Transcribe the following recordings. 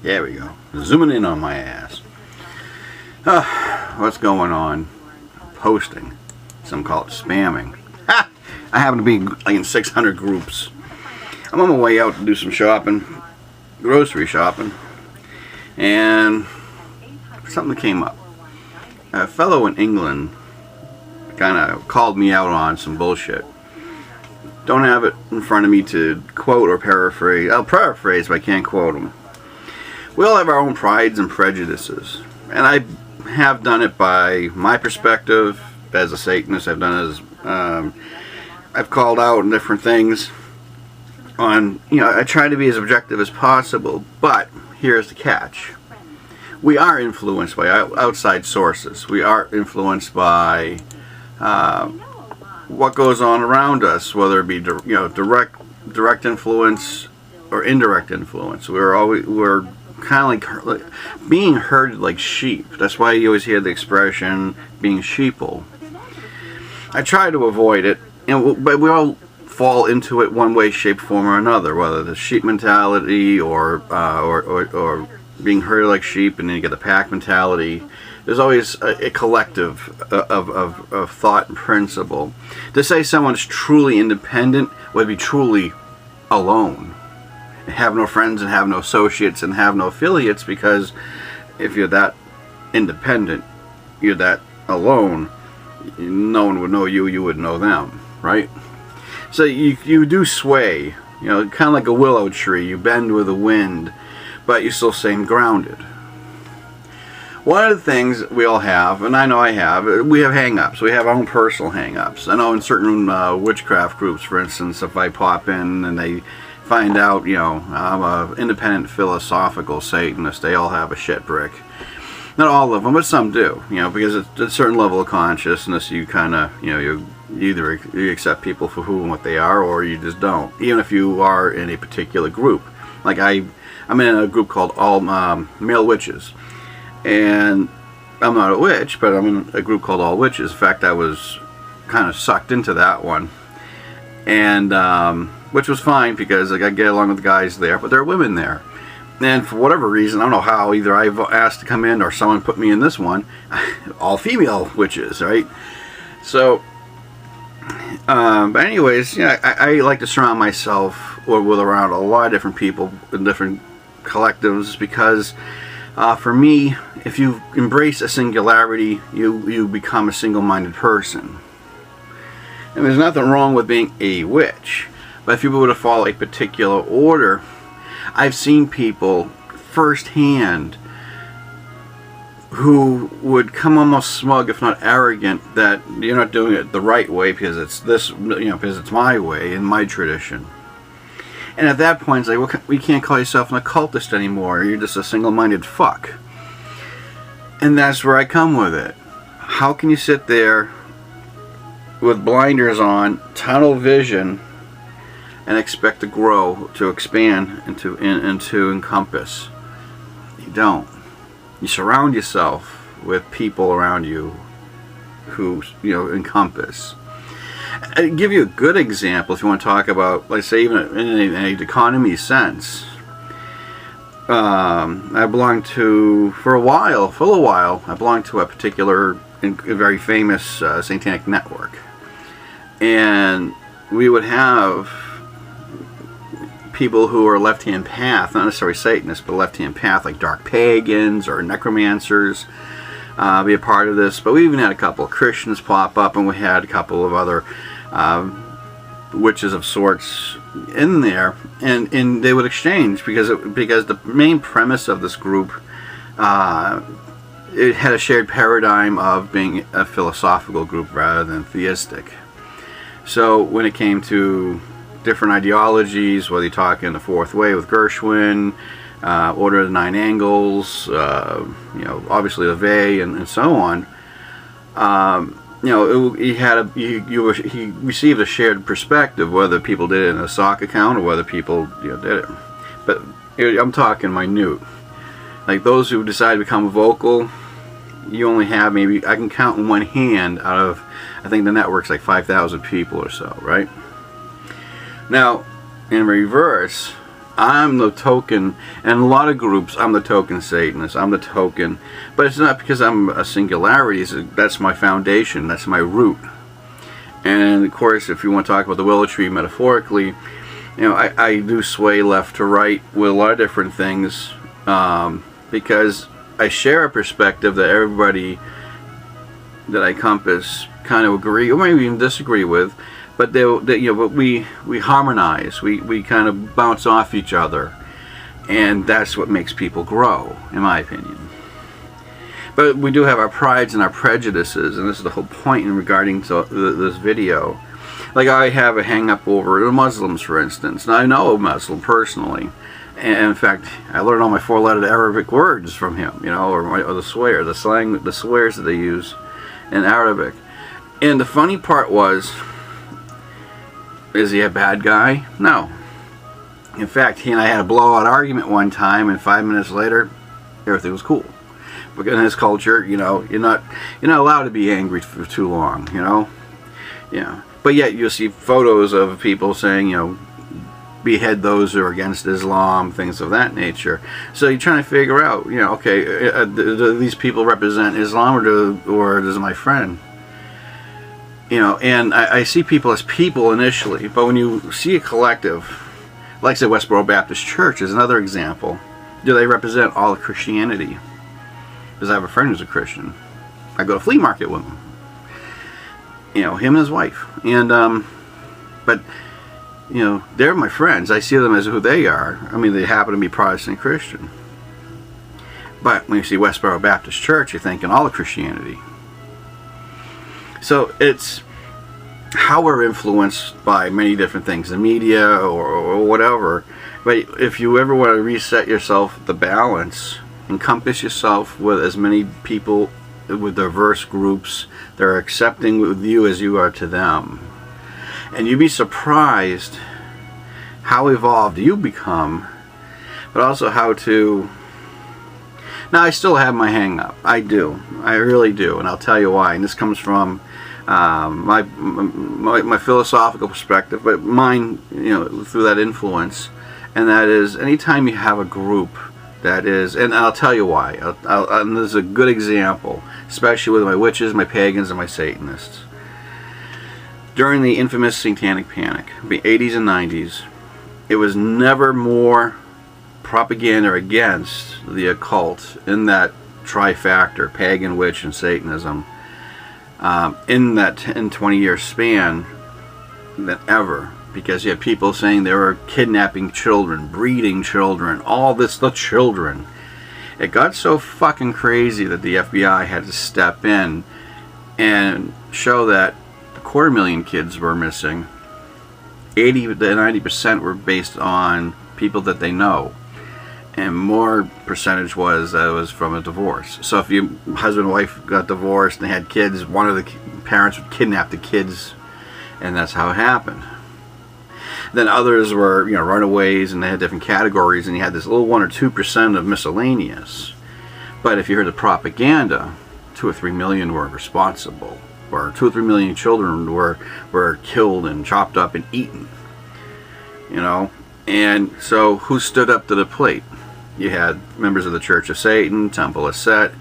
There we go. Zooming in on my ass. What's going on? Posting. Some call it spamming. Ha! I happen to be in 600 groups. I'm on my way out to do some shopping, grocery shopping, and something came up. A fellow in England kind of called me out on some bullshit. Don't have it in front of me to quote or paraphrase. I'll paraphrase, but I can't quote them. We all have our own prides and prejudices, and I have done it by my perspective as a Satanist. I've done it as I've called out on different things. I try to be as objective as possible, but here's the catch. We are influenced by outside sources. We are influenced by what goes on around us, whether it be direct influence or indirect influence. We're kind of like being herded like sheep. That's why you always hear the expression being sheeple. I try to avoid it, but we all fall into it one way, shape, form, or another. Whether the sheep mentality or being herded like sheep, and then you get the pack mentality. There's always a collective of thought and principle. To say someone's truly independent would be truly alone. Have no friends and have no associates and have no affiliates, because if you're that independent, you're that alone, no one would know you, you would know them, right? So you do sway, kind of like a willow tree. You bend with the wind, but you still stay grounded. One of the things we all have, and I know I have, we have hang-ups. We have our own personal hang-ups. I know in certain witchcraft groups, for instance, if I pop in and they find out, I'm an independent philosophical Satanist, they all have a shit brick. Not all of them, but some do, because at a certain level of consciousness, you kind of, you accept people for who and what they are, or you just don't, even if you are in a particular group. Like I'm in a group called All Male Witches. And I'm not a witch, but I'm in a group called All Witches. In fact, I was kind of sucked into that one, and which was fine because I get along with the guys there, but there are women there. And for whatever reason, I don't know how, either I've asked to come in or someone put me in this one, all female witches, right? So, but anyways, I like to surround myself with around a lot of different people in different collectives, because for me, if you embrace a singularity, you become a single-minded person. And there's nothing wrong with being a witch, but if you were to follow a particular order, I've seen people firsthand who would come almost smug, if not arrogant, that you're not doing it the right way because it's this, because it's my way and my tradition. And at that point, it's like, well, you can't call yourself an occultist anymore. You're just a single-minded fuck. And that's where I come with it. How can you sit there with blinders on, tunnel vision, and expect to grow, to expand, and to encompass? You don't. You surround yourself with people around you who, encompass. I'll give you a good example if you want to talk about, let's say, even in an economy sense. I belonged to, for a little while, I belonged to a particular, very famous satanic network. And we would have people who are left-hand path, not necessarily Satanists, but left-hand path, like dark pagans or necromancers, be a part of this. But we even had a couple of Christians pop up, and we had a couple of other witches of sorts in there, and they would exchange because the main premise of this group, it had a shared paradigm of being a philosophical group rather than theistic. So when it came to different ideologies, whether you talk in the Fourth Way with Gershwin, Order of the Nine Angles, obviously the Vey, and so on. He received a shared perspective, whether people did it in a sock account or whether people did it. But I'm talking minute. Like those who decide to become vocal, you only have maybe, I can count in one hand out of, I think the network's like 5,000 people or so, right? Now, in reverse, I'm the token, and a lot of groups, I'm the token Satanist, I'm the token, but it's not because I'm a singularity, that's my foundation, that's my root. And of course, if you want to talk about the willow tree metaphorically, you know, I do sway left to right with a lot of different things, because I share a perspective that everybody that I compass kind of agree, or maybe even disagree with, but but we harmonize, we kind of bounce off each other, and that's what makes people grow, in my opinion. But we do have our prides and our prejudices, and this is the whole point in regarding to this video. Like, I have a hang-up over the Muslims, for instance. Now, I know a Muslim personally, and in fact, I learned all my four-lettered Arabic words from him, you know, or the swear, the slang, the swears that they use in Arabic. And the funny part was, is he a bad guy? No. In fact, he and I had a blowout argument one time, and 5 minutes later, everything was cool. But in his culture, you know, you're not allowed to be angry for too long, you know. Yeah. But yet you'll see photos of people saying, you know, behead those who are against Islam, things of that nature. So you're trying to figure out, you know, okay, do these people represent Islam, or does my friend? You know, and I see people as people initially, but when you see a collective, like say Westboro Baptist Church is another example, do they represent all of Christianity? Because I have a friend who's a Christian. I go to flea market with him. You know, him and his wife. And, but, you know, they're my friends. I see them as who they are. I mean, they happen to be Protestant Christian. But when you see Westboro Baptist Church, you're thinking all of Christianity. So it's how we're influenced by many different things, the media or whatever. But if you ever want to reset yourself, the balance, encompass yourself with as many people with diverse groups that are accepting with you as you are to them. And you'd be surprised how evolved you become, but also how to... Now, I still have my hang-up. I do. I really do. And I'll tell you why. And this comes from my philosophical perspective, but mine, you know, through that influence. And that is, anytime you have a group that is, and I'll tell you why. And this is a good example, especially with my witches, my pagans, and my Satanists. During the infamous Satanic Panic, the 80s and 90s, it was never more propaganda against the occult in that trifactor, pagan, witch, and Satanism, in that 10-20 year span than ever. Because you have people saying they were kidnapping children, breeding children, all this, the children. It got so fucking crazy that the FBI had to step in and show that 250,000 kids were missing. 80 to 90% were based on people that they know. And more percentage was that it was from a divorce. So if your husband and wife got divorced and they had kids, one of the parents would kidnap the kids, and that's how it happened. Then others were, you know, runaways, and they had different categories, and you had this little 1 or 2% of miscellaneous. But if you heard the propaganda, 2 or 3 million were responsible, or 2 or 3 million children were killed and chopped up and eaten. You know, and so who stood up to the plate? You had members of the Church of Satan, Temple of Set.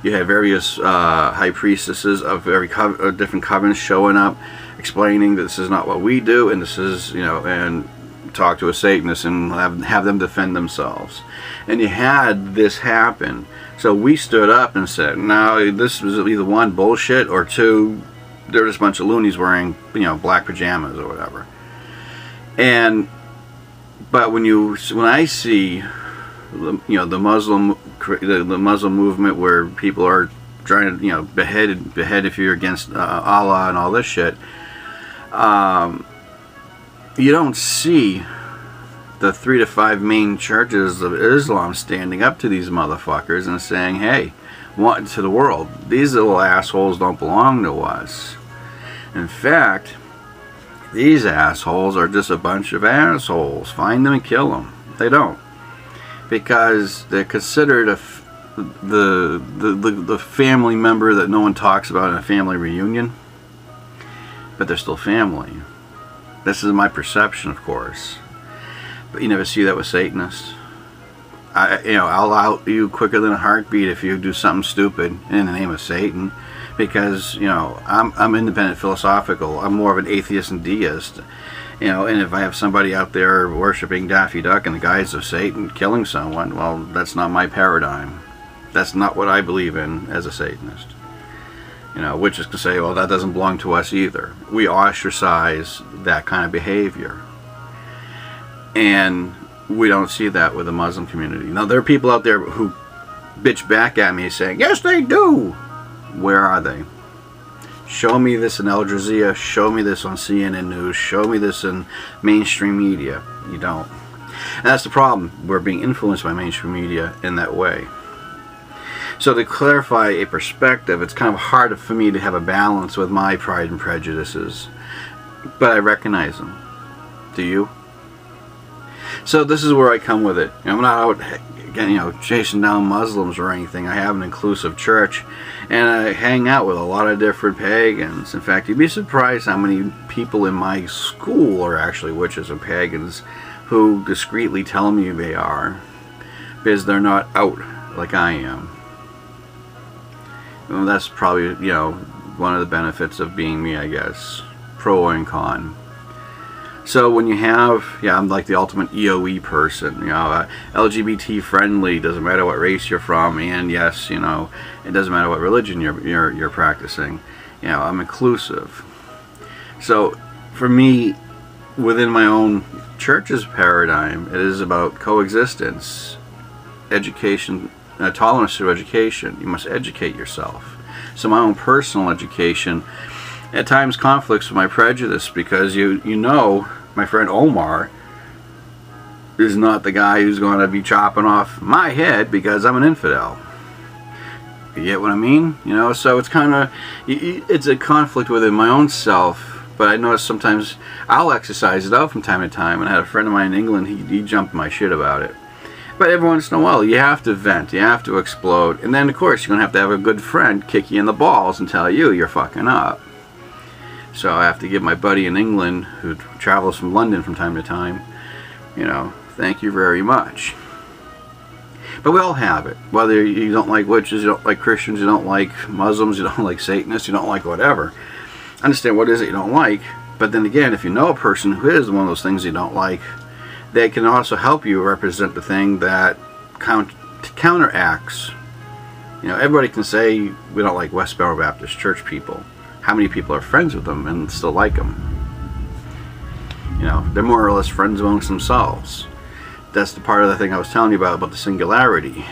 You had various high priestesses of very different covenants showing up, explaining that this is not what we do, and this is, you know, and talk to a Satanist and have them defend themselves. And you had this happen. So we stood up and said, no, this was either one, bullshit, or two, they're just a bunch of loonies wearing, you know, black pajamas or whatever. And but when I see, you know, the Muslim movement where people are trying to, you know, behead if you're against Allah and all this shit, you don't see the 3 to 5 main churches of Islam standing up to these motherfuckers and saying, hey, what to the world, these little assholes don't belong to us. In fact, these assholes are just a bunch of assholes. Find them and kill them. They don't, because they're considered the family member that no one talks about in a family reunion, but they're still family. This is my perception, of course. But you never see that with Satanists. I'll out you quicker than a heartbeat if you do something stupid in the name of Satan, because I'm independent philosophical. I'm more of an atheist and deist. And if I have somebody out there worshiping Daffy Duck in the guise of Satan, killing someone, well, that's not my paradigm. That's not what I believe in as a Satanist. Witches can say, well, that doesn't belong to us either. We ostracize that kind of behavior. And we don't see that with the Muslim community. Now, there are people out there who bitch back at me saying, yes, they do. Where are they? Show me this in Al Jazeera. Show me this on CNN News. Show me this in mainstream media. You don't. And that's the problem. We're being influenced by mainstream media in that way. So to clarify a perspective, it's kind of hard for me to have a balance with my pride and prejudices. But I recognize them. Do you? So this is where I come with it. I'm not out again, chasing down Muslims or anything. I have an inclusive church, and I hang out with a lot of different pagans. In fact, you'd be surprised how many people in my school are actually witches and pagans who discreetly tell me they are, because they're not out like I am. Well, that's probably, one of the benefits of being me, I guess. Pro and con. So when you have, I'm like the ultimate EOE person, LGBT friendly, doesn't matter what race you're from, and yes, it doesn't matter what religion you're practicing. I'm inclusive. So for me, within my own church's paradigm, it is about coexistence, education, tolerance through education. You must educate yourself. So my own personal education at times conflicts with my prejudice, because my friend Omar is not the guy who's going to be chopping off my head because I'm an infidel. You get what I mean? So it's kind of, it's a conflict within my own self, but I notice sometimes I'll exercise it out from time to time, and I had a friend of mine in England, he jumped my shit about it. But every once in a while, you have to vent, you have to explode, and then of course you're going to have a good friend kick you in the balls and tell you you're fucking up. So I have to give my buddy in England, who travels from London from time to time, thank you very much. But we all have it. Whether you don't like witches, you don't like Christians, you don't like Muslims, you don't like Satanists, you don't like whatever. Understand what it is that you don't like. But then again, if you know a person who is one of those things you don't like, they can also help you represent the thing that counteracts. Everybody can say we don't like Westboro Baptist Church people. How many people are friends with them and still like them? They're more or less friends amongst themselves. That's the part of the thing I was telling you about the singularity.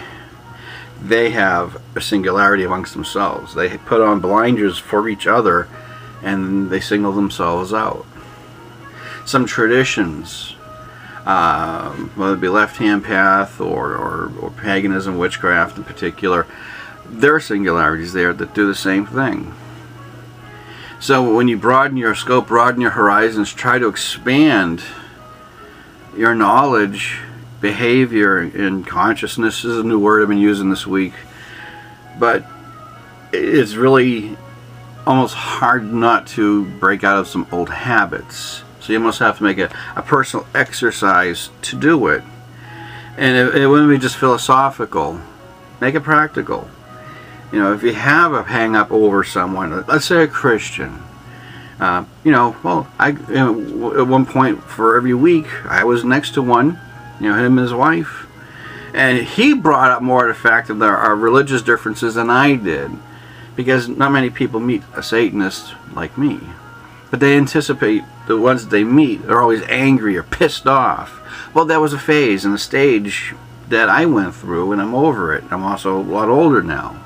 They have a singularity amongst themselves. They put on blinders for each other, and they single themselves out. Some traditions, whether it be left-hand path or paganism, witchcraft in particular, there are singularities there that do the same thing. So when you broaden your scope, broaden your horizons, try to expand your knowledge, behavior, and consciousness. This is a new word I've been using this week. But it's really almost hard not to break out of some old habits. So you must have to make a personal exercise to do it. And it wouldn't be just philosophical. Make it practical. If you have a hang up over someone, let's say a Christian, at one point for every week, I was next to one, him and his wife, and he brought up more the fact of our religious differences than I did, because not many people meet a Satanist like me, but they anticipate the ones that they meet are always angry or pissed off. Well, that was a phase and a stage that I went through, and I'm over it. I'm also a lot older now.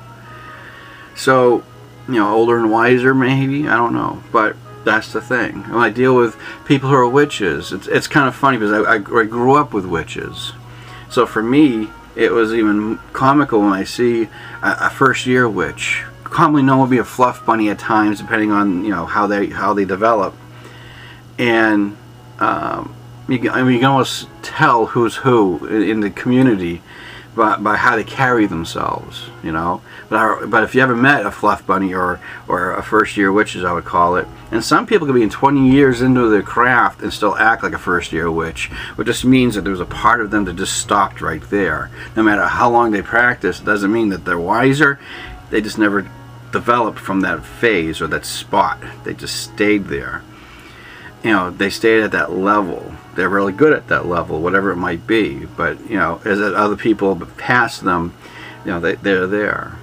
So, older and wiser maybe, I don't know, but that's the thing. When I deal with people who are witches, it's kind of funny because I grew up with witches. So for me, it was even comical when I see a first-year witch, commonly known to be a fluff bunny at times, depending on how they develop. And I mean, you can almost tell who's who in the community by how they carry themselves, you know. But if you ever met a fluff bunny or a first-year witch, as I would call it, and some people can be in 20 years into their craft and still act like a first-year witch, which just means that there was a part of them that just stopped right there. No matter how long they practice, it doesn't mean that they're wiser. They just never developed from that phase or that spot. They just stayed there. You know, they stayed at that level. They're really good at that level, whatever it might be. But, you know, as other people pass them, you know, they're there.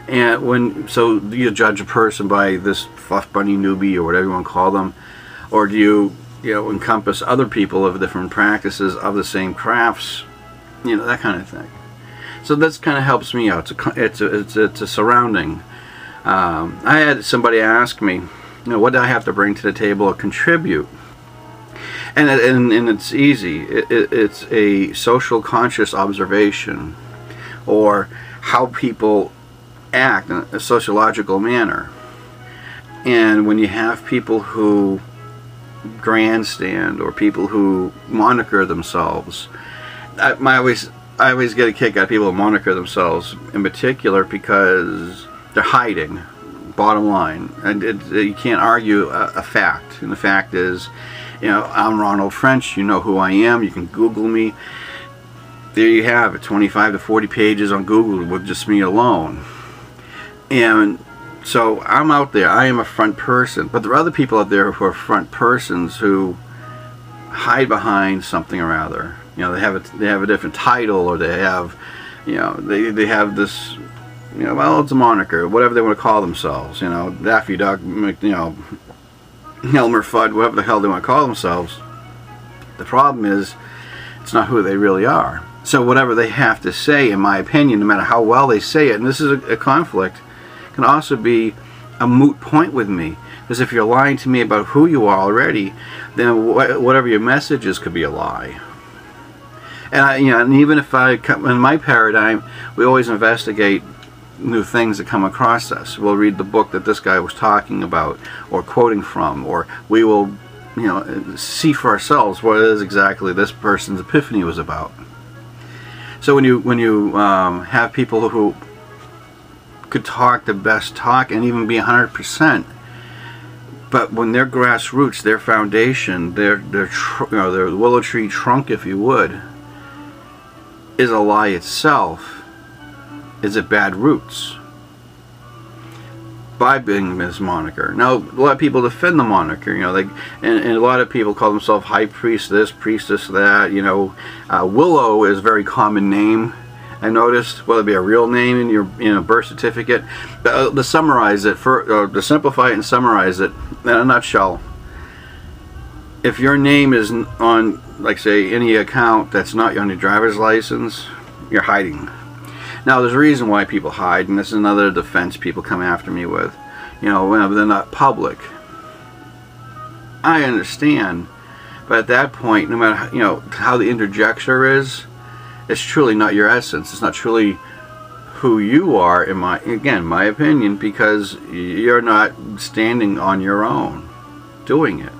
And so do you judge a person by this fluff bunny newbie or whatever you want to call them? Or do you know, encompass other people of different practices of the same crafts? You know, that kind of thing. So this kind of helps me out. It's a surrounding. I had somebody ask me, you know, what do I have to bring to the table or contribute? And it's easy. It's a social conscious observation, or how people act in a sociological manner. And when you have people who grandstand or people who moniker themselves, I always get a kick out of people who moniker themselves in particular, because they're hiding, bottom line. And you can't argue a fact. And the fact is, you know, I'm Ronald French, you know who I am, you can Google me. There you have it, 25 to 40 pages on Google with just me alone. And so I'm out there, I am a front person, but there are other people out there who are front persons who hide behind something or other. You know, they have a different title, or they have, you know, they have this, you know, well, it's a moniker, whatever they want to call themselves, you know, Daffy Duck, you know, Elmer Fudd, whatever the hell they want to call themselves. The problem is, it's not who they really are. So whatever they have to say, in my opinion, no matter how well they say it, and this is a conflict, can also be a moot point with me. Because if you're lying to me about who you are already, then whatever your message is could be a lie. And you know, and even if in my paradigm, we always investigate new things that come across us. We'll read the book that this guy was talking about or quoting from, or we will, you know, see for ourselves what it is exactly this person's epiphany was about. So when you have people who could talk the best talk and even be 100%, but when their grassroots, their foundation, their willow tree trunk, if you would, is a lie itself, is it bad roots? By being this moniker. Now, a lot of people defend the moniker, you know, and a lot of people call themselves high priest this, priestess that, you know. Willow is a very common name, I noticed, whether it be a real name in your birth certificate. To summarize it, to simplify it and summarize it in a nutshell, if your name is on, like, say, any account that's not on your driver's license, you're hiding. Now, there's a reason why people hide, and this is another defense people come after me with. You know, when they're not public. I understand, but at that point, no matter, you know, how the interjecture is, it's truly not your essence. It's not truly who you are, in my opinion, because you're not standing on your own doing it.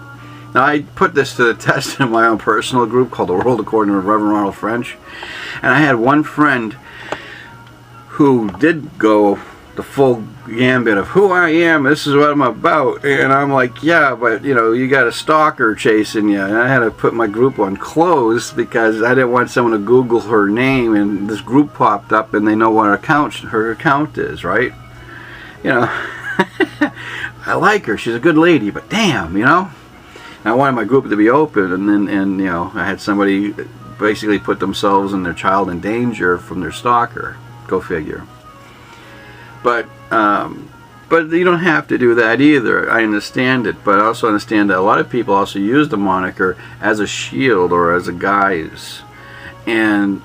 Now, I put this to the test in my own personal group called The World According to Rev.Ronald French, and I had one friend who did go the full gambit of who I am, this is what I'm about, and I'm like, yeah, but you know, you got a stalker chasing you, and I had to put my group on close because I didn't want someone to Google her name, and this group popped up, and they know what her account is, right? You know, I like her, she's a good lady, but damn, you know, I wanted my group to be open, and you know, I had somebody basically put themselves and their child in danger from their stalker. Go figure. But you don't have to do that either. I understand it, but I also understand that a lot of people also use the moniker as a shield or as a guise. And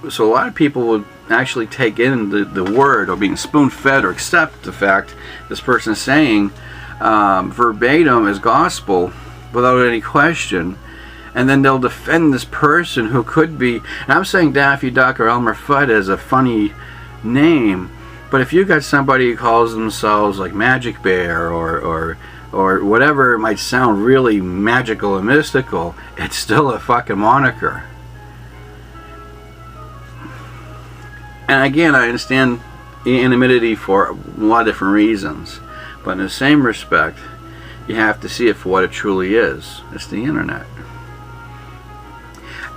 so a lot of people would actually take in the word, or being spoon-fed, or accept the fact this person is saying verbatim as gospel without any question. And then they'll defend this person who could be, and I'm saying Daffy Duck or Elmer Fudd as a funny name, but if you got somebody who calls themselves like Magic Bear or or whatever it might sound really magical and mystical, it's still a fucking moniker. And again, I understand anonymity for a lot of different reasons, but in the same respect, you have to see it for what it truly is. It's the internet.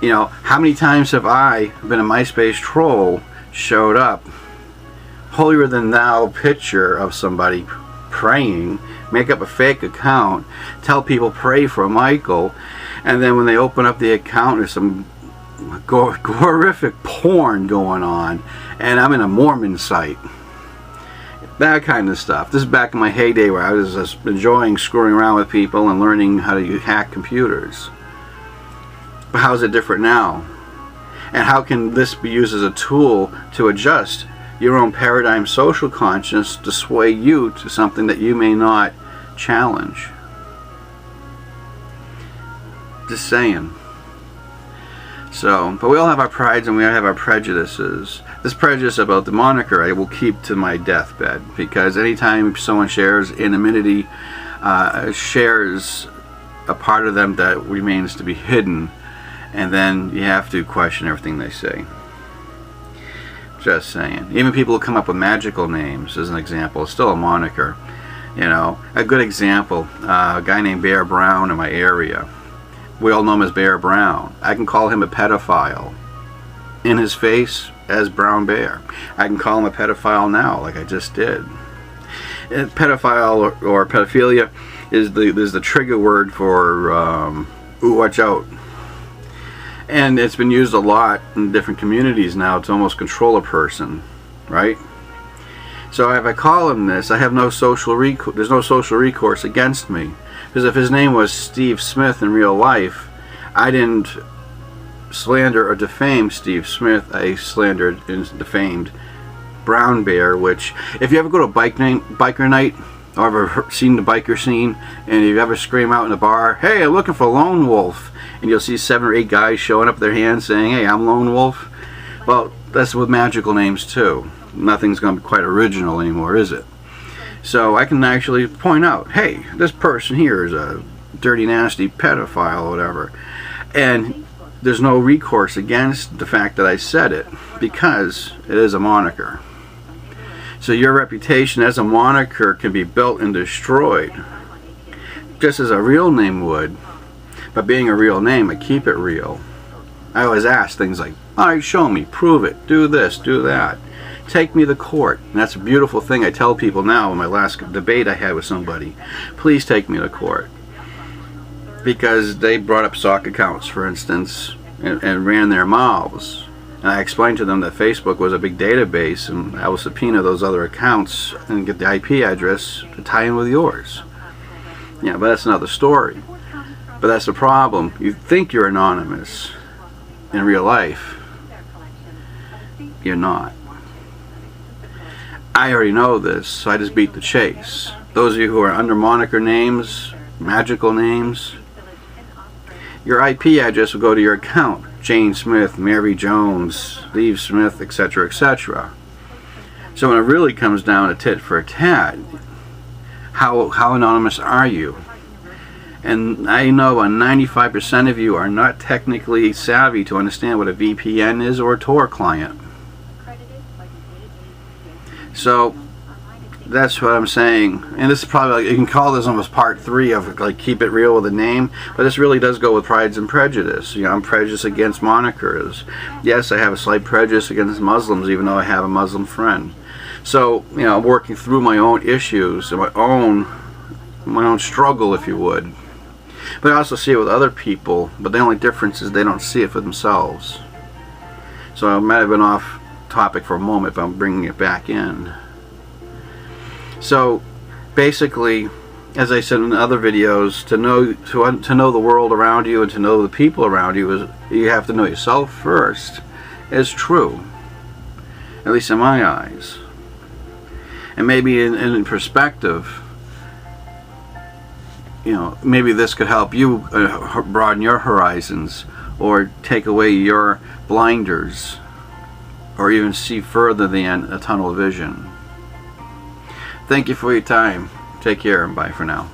You know, how many times have I been a MySpace troll, showed up, holier than thou picture of somebody praying, make up a fake account, tell people pray for Michael, and then when they open up the account, there's some horrific porn going on, and I'm in a Mormon site. That kind of stuff. This is back in my heyday where I was just enjoying screwing around with people and learning how to hack computers. But how is it different now? And how can this be used as a tool to adjust your own paradigm social conscience to sway you to something that you may not challenge? Just saying. So, but we all have our prides and we all have our prejudices. This prejudice about the moniker I will keep to my deathbed, because anytime someone shares anonymity, shares a part of them that remains to be hidden, and then you have to question everything they say. Just saying. Even people who come up with magical names, as an example, is still a moniker. You know, a good example, a guy named Bear Brown in my area. We all know him as Bear Brown. I can call him a pedophile in his face as Brown Bear. I can call him a pedophile now, like I just did. And pedophile or pedophilia is the trigger word for ooh, watch out. And it's been used a lot in different communities now to almost control a person, right? So if I call him this, I have no social recourse. There's no social recourse against me, because if his name was Steve Smith in real life, I didn't slander or defame Steve Smith. I slandered and defamed Brown Bear. Which, if you ever go to a biker night, or ever seen the biker scene, and you ever scream out in a bar, "Hey, I'm looking for Lone Wolf," and you'll see 7 or 8 guys showing up with their hands saying, "Hey, I'm Lone Wolf." Well, that's with magical names too. Nothing's going to be quite original anymore, is it? So I can actually point out, hey, this person here is a dirty, nasty pedophile or whatever. And there's no recourse against the fact that I said it, because it is a moniker. So your reputation as a moniker can be built and destroyed, just as a real name would. But being a real name, I keep it real. I always ask things like, alright, show me, prove it, do this, do that. Take me to court. And that's a beautiful thing I tell people now in my last debate I had with somebody. Please take me to court. Because they brought up sock accounts, for instance, and ran their mouths. And I explained to them that Facebook was a big database, and I will subpoena those other accounts and get the IP address to tie in with yours. Yeah, but that's another story. But that's the problem. You think you're anonymous. In real life, you're not. I already know this, so I just beat the chase. Those of you who are under moniker names, magical names, your IP address will go to your account. Jane Smith, Mary Jones, Steve Smith, etc., etc. So when it really comes down to tit for tat, how anonymous are you? And I know 95% of you are not technically savvy to understand what a VPN is or a Tor client. So that's what I'm saying. And this is probably, like, you can call this almost part 3 of like keep it real with a name, but this really does go with prides and prejudice. You know, I'm prejudiced against monikers. Yes, I have a slight prejudice against Muslims, even though I have a Muslim friend. So, you know, I'm working through my own issues and my own struggle, if you would. But I also see it with other people, but the only difference is they don't see it for themselves. So I might have been off topic for a moment, but I'm bringing it back in. So basically, as I said in other videos, to know the world around you and to know the people around you, is you have to know yourself first. Is true, at least in my eyes. And maybe in perspective, you know, maybe this could help you broaden your horizons, or take away your blinders, or even see further than a tunnel vision. Thank you for your time. Take care and bye for now.